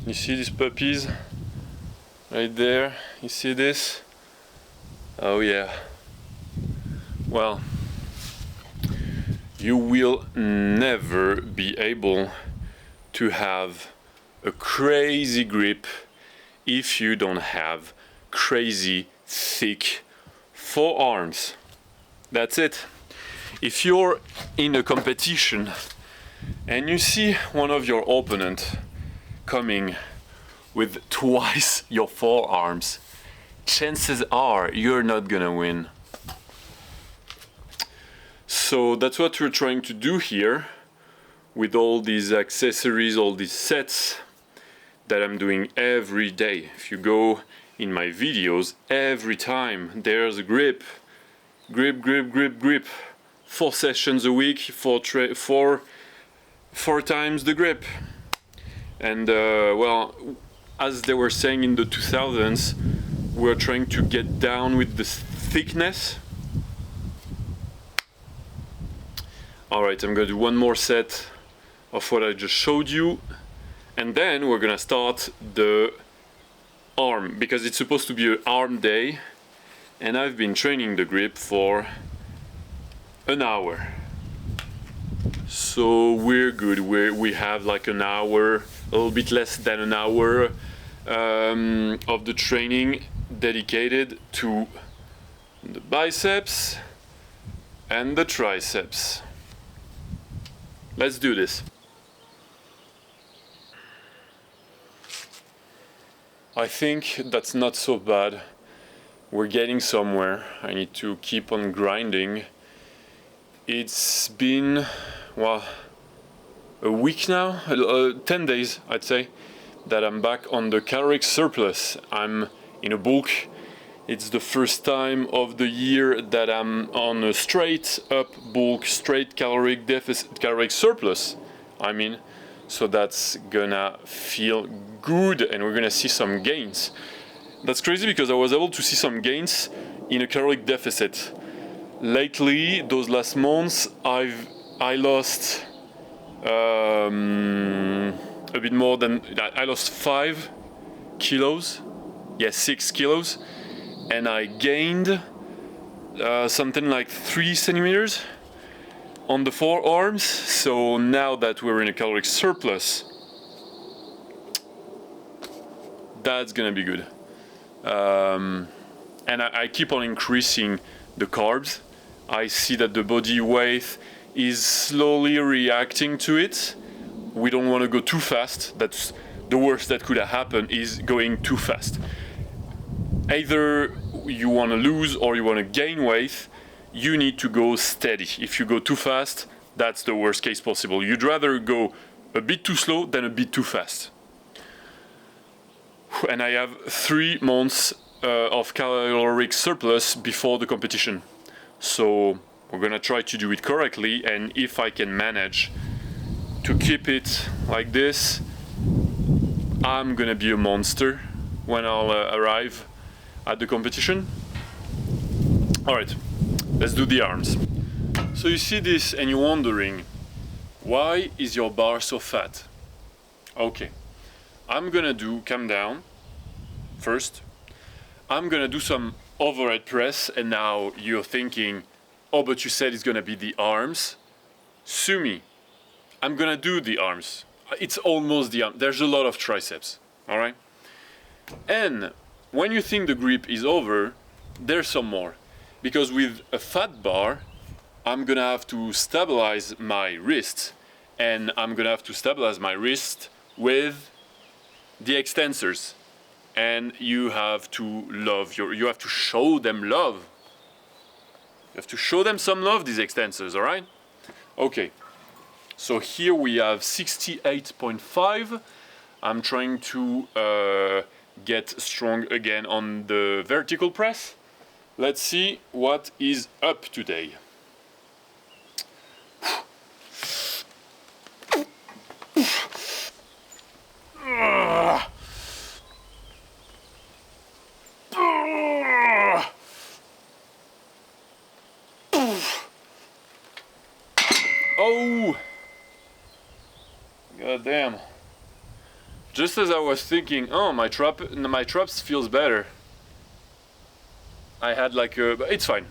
You see these puppies right there? You see this? Oh yeah. Well, you will never be able to have a crazy grip if you don't have crazy thick forearms. That's it. If you're in a competition and you see one of your opponent coming with twice your forearms, chances are you're not gonna win. So that's what we're trying to do here with all these accessories, all these sets that I'm doing every day. If you go in my videos, every time there's a grip, grip, grip, grip, grip. 4 sessions a week, four times the grip. And well, as they were saying in the 2000s, we're trying to get down with the thickness. Alright, I'm gonna do one more set of what I just showed you, and then we're gonna start the arm, because it's supposed to be an arm day, and I've been training the grip for an hour. So we're good. We have like an hour, a little bit less than an hour of the training dedicated to the biceps and the triceps. Let's do this. I think that's not so bad. We're getting somewhere. I need to keep on grinding. It's been, well, a week now, 10 days I'd say, that I'm back on the caloric surplus. I'm in a bulk. It's the first time of the year that I'm on a straight up bulk, straight caloric deficit, caloric surplus, I mean. So that's gonna feel good, and we're gonna see some gains. That's crazy because I was able to see some gains in a caloric deficit. Lately, those last months, I lost a bit more than, I lost 5 kilos, yes, 6 kilos, and I gained something like 3 centimeters on the forearms. So now that we're in a caloric surplus, that's gonna be good. And I keep on increasing the carbs. I see that the body weight is slowly reacting to it. We don't want to go too fast. That's the worst that could have happened, is going too fast. Either you want to lose or you want to gain weight, you need to go steady. If you go too fast, that's the worst case possible. You'd rather go a bit too slow than a bit too fast. And I have 3 months of caloric surplus before the competition. So we're gonna try to do it correctly, and if I can manage to keep it like this, I'm gonna be a monster when I'll arrive at the competition. Alright, let's do the arms. So you see this and you're wondering, why is your bar so fat? Okay, I'm gonna do, calm down, first. I'm gonna do some overhead press, and now you're thinking, oh, but you said it's gonna be the arms. Sue me, I'm gonna do the arms. It's almost the arm. There's a lot of triceps, all right? And when you think the grip is over, there's some more. Because with a fat bar, I'm gonna have to stabilize my wrist, and I'm gonna have to stabilize my wrist with the extensors. And you have to you have to show them love. You have to show them some love, these extensors, all right? Okay, so here we have 68.5. I'm trying to get strong again on the vertical press. Let's see what is up today. Oh! God damn. Just as I was thinking, oh, my traps feels better. I had like a, but it's fine.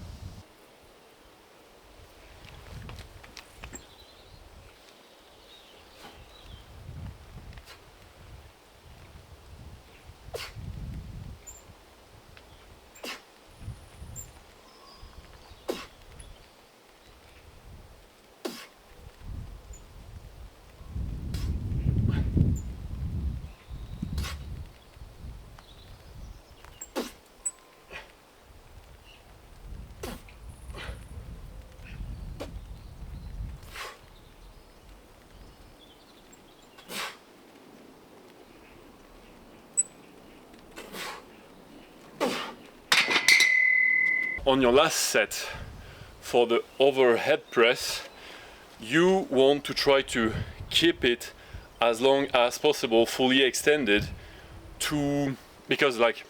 On your last set, for the overhead press, you want to try to keep it as long as possible fully extended because like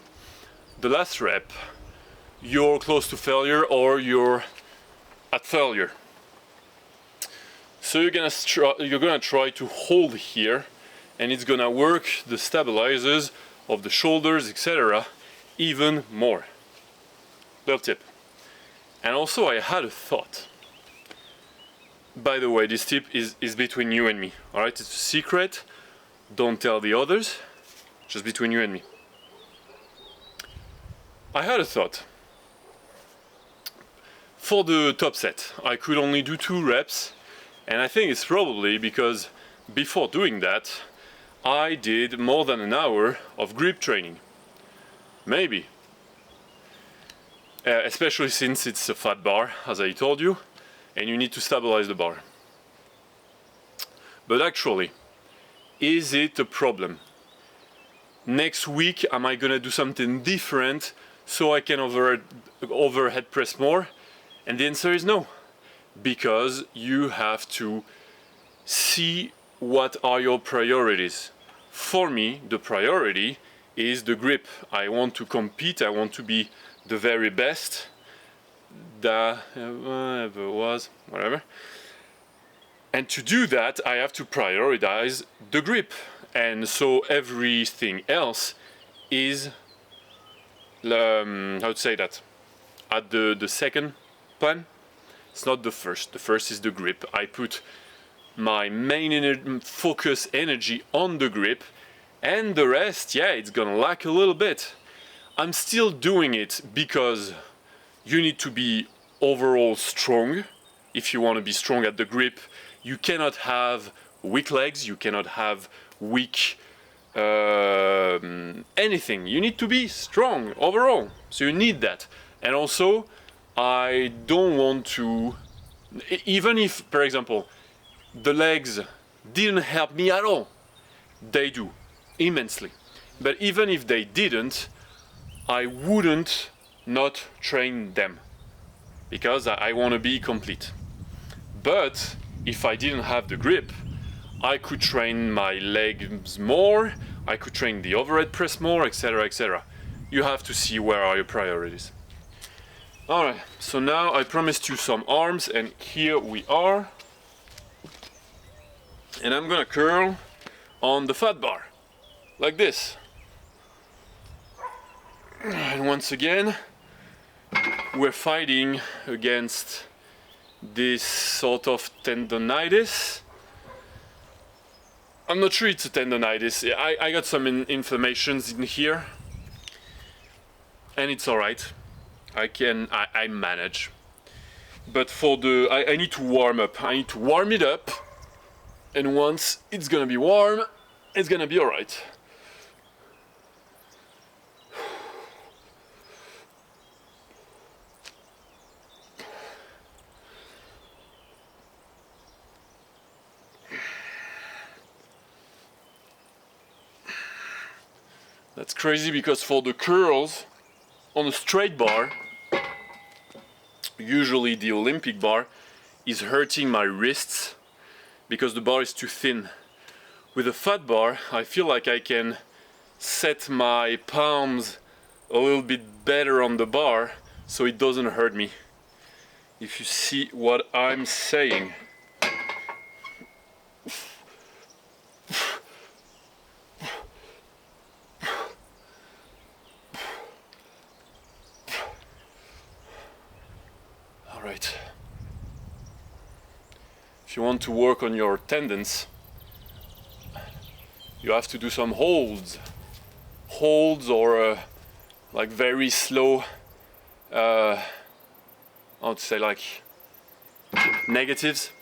the last rep you're close to failure or you're at failure. So you're gonna try to hold here, and it's gonna work the stabilizers of the shoulders, etc. even more. Little tip. And also I had a thought. By the way, this tip is between you and me, alright? It's a secret, don't tell the others, just between you and me. I had a thought. For the top set, I could only do 2 reps, and I think it's probably because before doing that, I did more than an hour of grip training. Maybe. Especially since it's a flat bar, as I told you, and you need to stabilize the bar. But actually, is it a problem? Next week, am I gonna do something different so I can overhead press more? And the answer is no, because you have to see what are your priorities. For me, the priority is the grip. I want to compete, I want to be the very best that ever was, whatever. And to do that, I have to prioritize the grip. And so everything else is, how to say that, at the second plan. It's not the first. The first is the grip. I put my main focus energy on the grip, and the rest, yeah, it's gonna lack a little bit. I'm still doing it because you need to be overall strong. If you want to be strong at the grip, you cannot have weak legs, you cannot have weak anything. You need to be strong overall, so you need that. And also, I don't want to, even if, for example, the legs didn't help me at all, they do, immensely. But even if they didn't, I wouldn't not train them, because I want to be complete. But if I didn't have the grip, I could train my legs more, I could train the overhead press more, etc, etc. You have to see where are your priorities. Alright, so now I promised you some arms, and here we are. And I'm gonna curl on the fat bar, like this. And once again, we're fighting against this sort of tendonitis. I'm not sure it's a tendonitis. I got some inflammations in here, and it's alright. I manage. But for I need to warm up. I need to warm it up, and once it's gonna be warm, it's gonna be alright. That's crazy, because for the curls on a straight bar, usually the Olympic bar is hurting my wrists because the bar is too thin. With a fat bar, I feel like I can set my palms a little bit better on the bar so it doesn't hurt me. If you see what I'm saying. if you want to work on your tendons, you have to do some holds or like very slow, how to say, like negatives,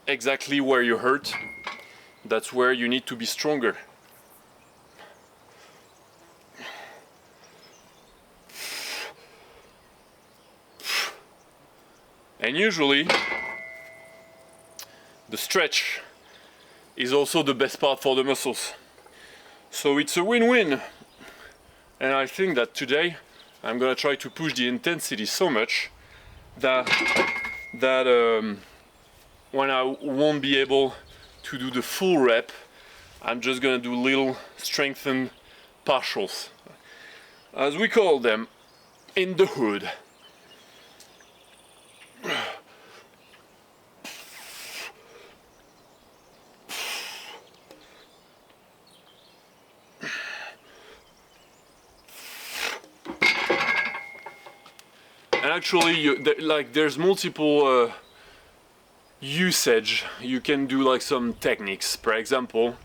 exactly where you hurt. That's where you need to be stronger. And usually the stretch is also the best part for the muscles. So it's a win-win. And I think that today I'm gonna try to push the intensity so much that when I won't be able to do the full rep, I'm just gonna do little strengthened partials, as we call them in the hood. And actually, there's multiple usage. You can do like some techniques. For example,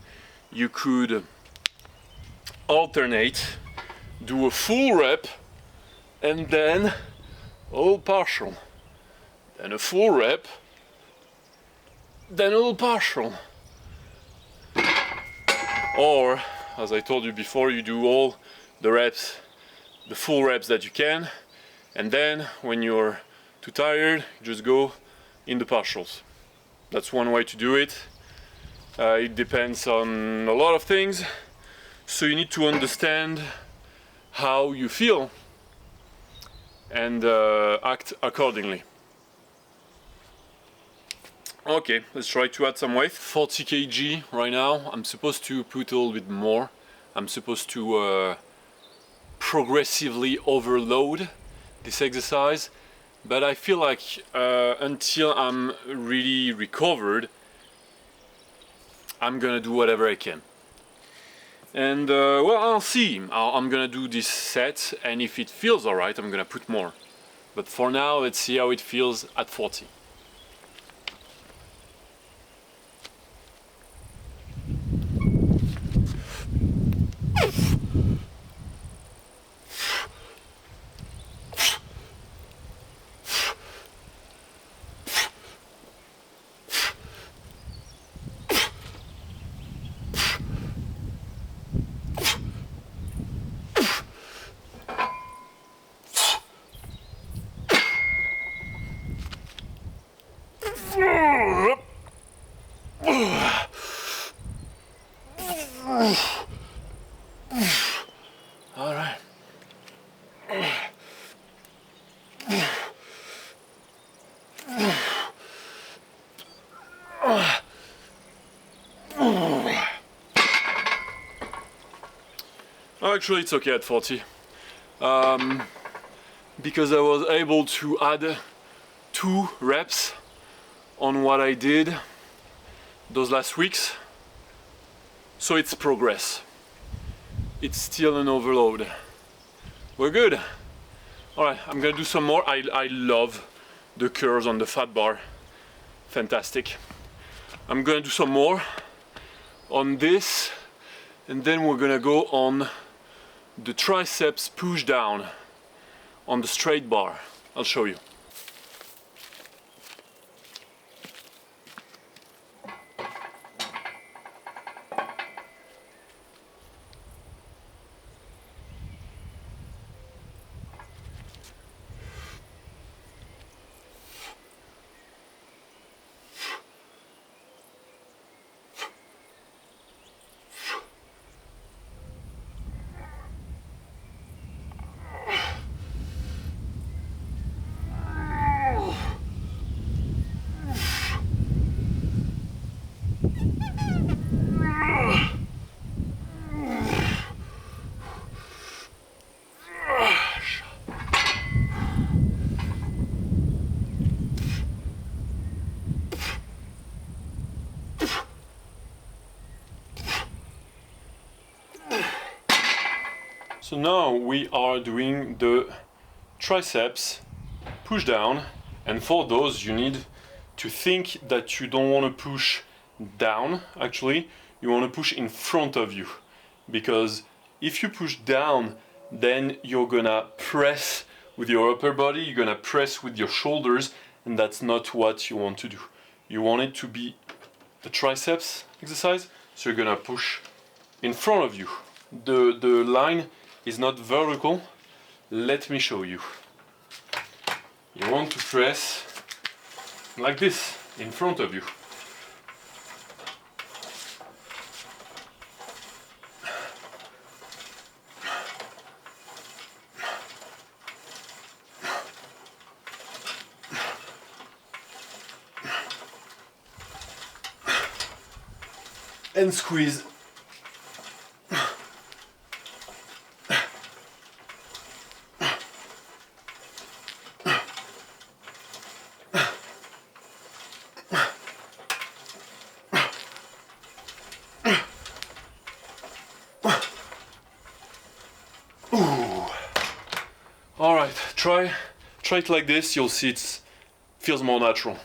you could alternate, do a full rep, and then a little partial, then a full rep, then a little partial. Or, as I told you before, you do all the reps, the full reps that you can, and then when you're too tired, you just go in the partials. That's one way to do it. It depends on a lot of things, so you need to understand how you feel and act accordingly. Okay, let's try to add some weight. 40 kg right now. I'm supposed to put a little bit more. I'm supposed to progressively overload this exercise, but I feel like until I'm really recovered, I'm gonna do whatever I can. And well, I'll see. I'm gonna do this set, and if it feels alright, I'm gonna put more. But for now, let's see how it feels at 40. All right. Actually, it's okay at 40. Because I was able to add 2 reps on what I did those last weeks. So it's progress. It's still an overload. We're good. Alright, I'm gonna do some more. I love the curls on the fat bar. Fantastic. I'm gonna do some more on this, and then we're gonna go on the triceps push down on the straight bar. I'll show you. So now we are doing the triceps push down And for those, you need to think that you don't want to push down, actually, you want to push in front of you. Because if you push down, then you're gonna press with your upper body, you're gonna press with your shoulders, and that's not what you want to do. You want it to be a triceps exercise, so you're gonna push in front of you. The line is not vertical. Let me show you. You want to press like this in front of you. And squeeze. All right, try it like this. You'll see it feels more natural.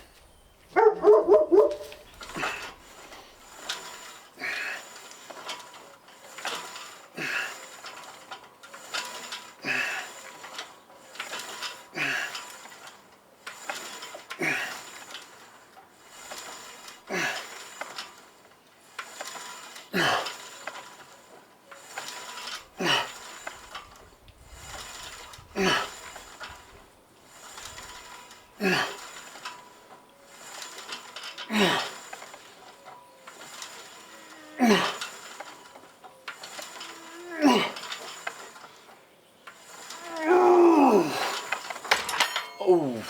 Oh,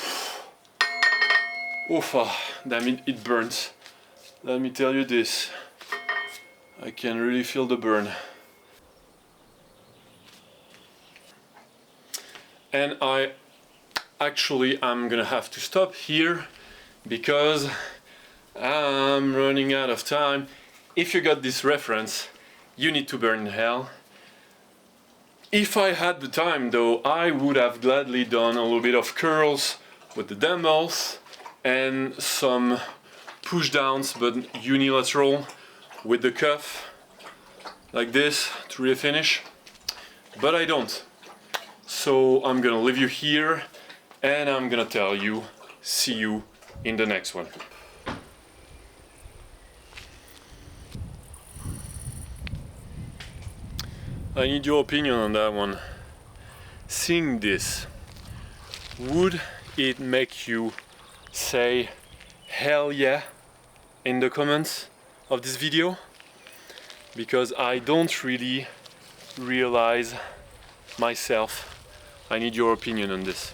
oofa, damn it burns. Let me tell you this, I can really feel the burn. And I'm gonna have to stop here because I'm running out of time. If you got this reference, you need to burn in hell. If I had the time though, I would have gladly done a little bit of curls with the dumbbells and some push downs, but unilateral with the cuff like this to really finish, but I don't. So I'm gonna leave you here and I'm gonna tell you, see you in the next one. I need your opinion on that one. Seeing this, would it make you say hell yeah in the comments of this video? Because I don't really realize myself. I need your opinion on this.